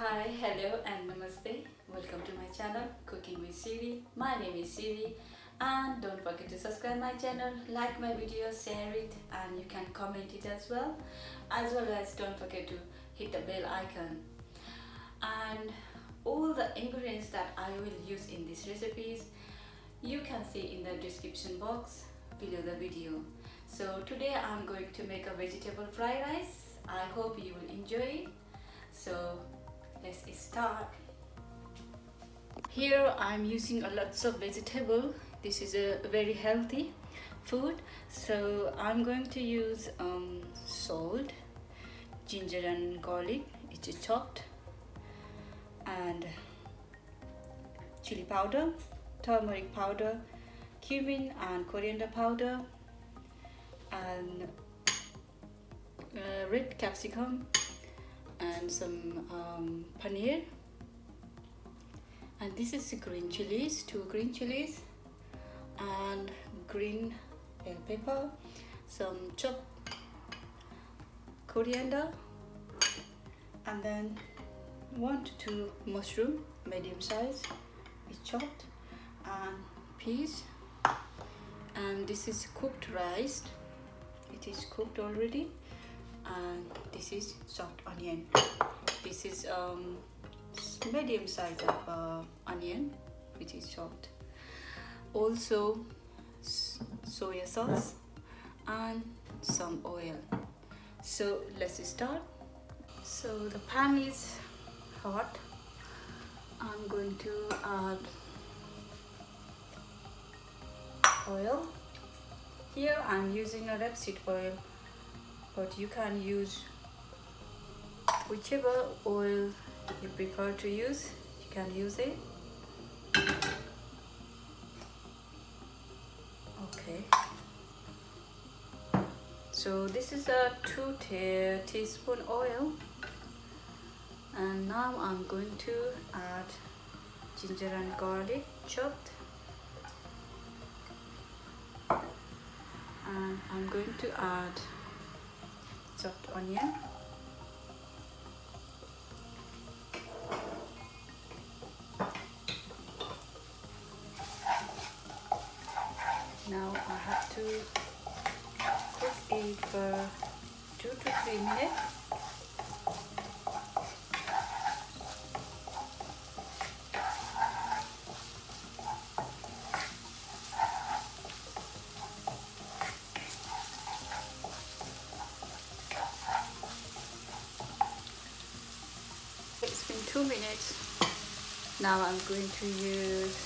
Hi, hello and namaste. Welcome to my channel Cooking with Chilli. My name is Chilli and don't forget to subscribe my channel, like my video, share it and you can comment it as well. As well as don't forget to hit the bell icon. And all the ingredients that I will use in these recipes you can see in the description box below the video. So today I'm going to make a vegetable fried rice. I hope you will enjoy it. So let's start. Here I'm using a lots of vegetable. This is a very healthy food. So I'm going to use salt, ginger and garlic, it's chopped, and chili powder, turmeric powder, cumin and coriander powder, and red capsicum, and some paneer, and this is green chilies, 2 green chilies, and green bell pepper, some chopped coriander, and then 1 to 2 mushroom, medium size, is chopped, and peas, and this is cooked rice, it is cooked already, and this is chopped onion. This is medium size of onion which is chopped. Also soya sauce and some oil. So let's start. So the pan is hot. I'm going to add oil. Here I'm using a rapeseed oil, but you can use whichever oil you prefer to use, you can use it. Okay, so this is a 2 teaspoon oil, and now I'm going to add ginger and garlic chopped, and I'm going to add chopped onion, now I have to cook it for 2 to 3 minutes. It's been 2 minutes. Now I'm going to use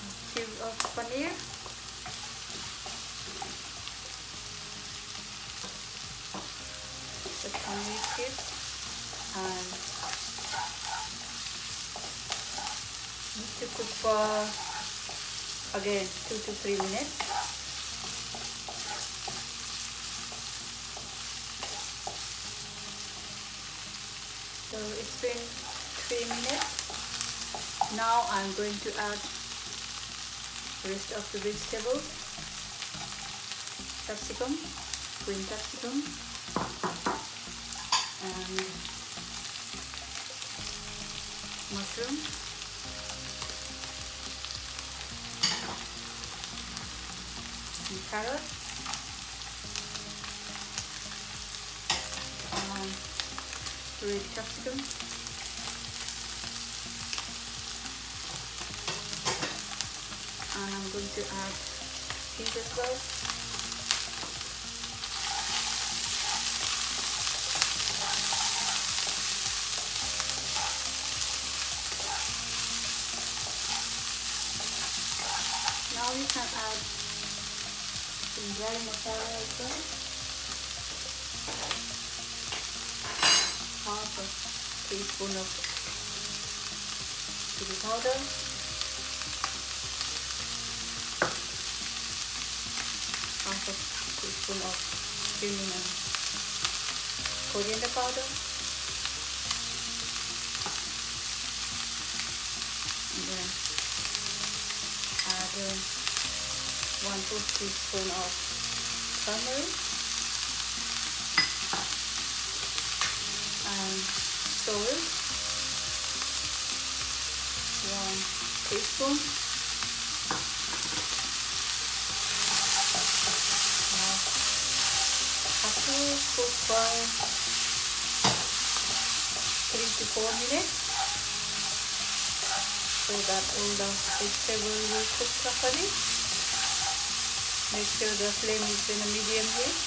a cube of paneer, the paneer cubes, and need to cook for again 2 to 3 minutes. So it's been 3 minutes. Now I'm going to add the rest of the vegetables, capsicum, green capsicum, and mushroom, and carrot, and red capsicum, and I'm going to add peas as well. Now you can add some dry masala as well. Half a teaspoon of chili powder, half a teaspoon of cumin and coriander powder, and then add 1/4 teaspoon of turmeric, and salt, 1 teaspoon. Have to cook for 3 to 4 minutes so that all the vegetable will cook properly. Make sure the flame is in a medium heat.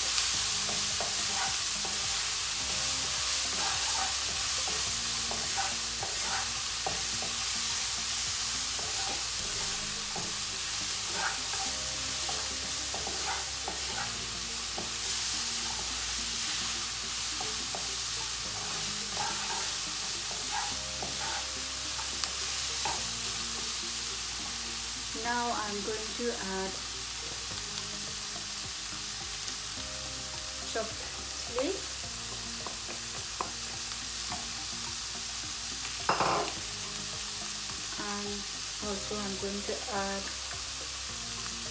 Now I'm going to add chopped chili and also I'm going to add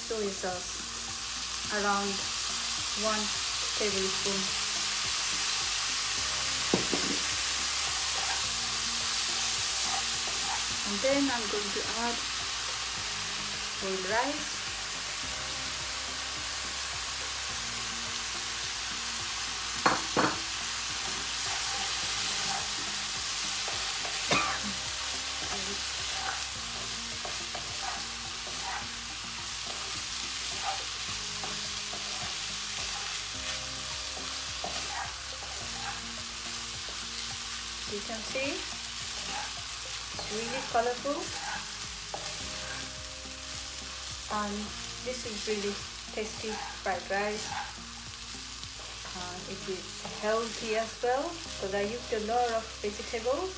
soy sauce, around 1 tablespoon. And then I'm going to add boiled rice, you can see it's really colorful. And this is really tasty fried rice, and it is healthy as well because I used a lot of vegetables.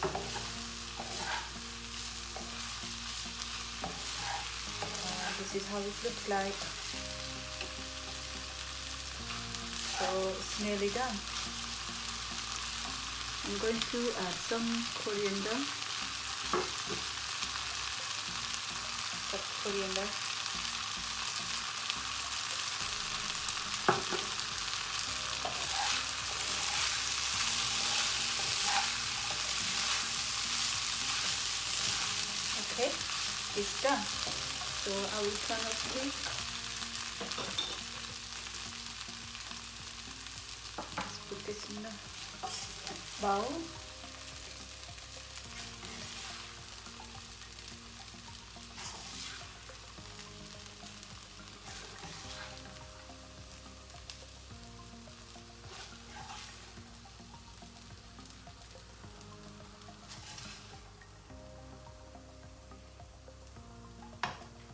This is how it looks like. So it's nearly done. I'm going to add some coriander, chopped coriander. Okay, it's done. So I will turn off the heat. Let's put this in the bowl.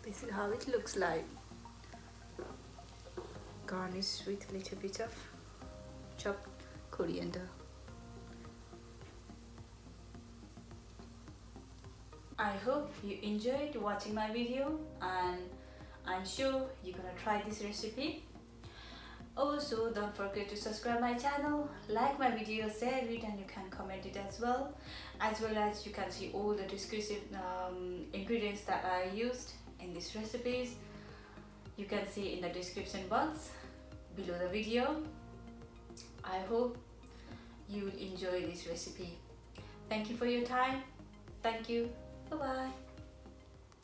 This is how it looks like. Garnish with a little bit of chopped coriander. I hope you enjoyed watching my video, and I'm sure you're gonna try this recipe. Also, don't forget to subscribe my channel, like my video, share it, and you can comment it as well as you can see all the descriptive ingredients that I used in these recipes. You can see in the description box below the video. I hope you will enjoy this recipe. Thank you for your time. Thank you. Bye bye.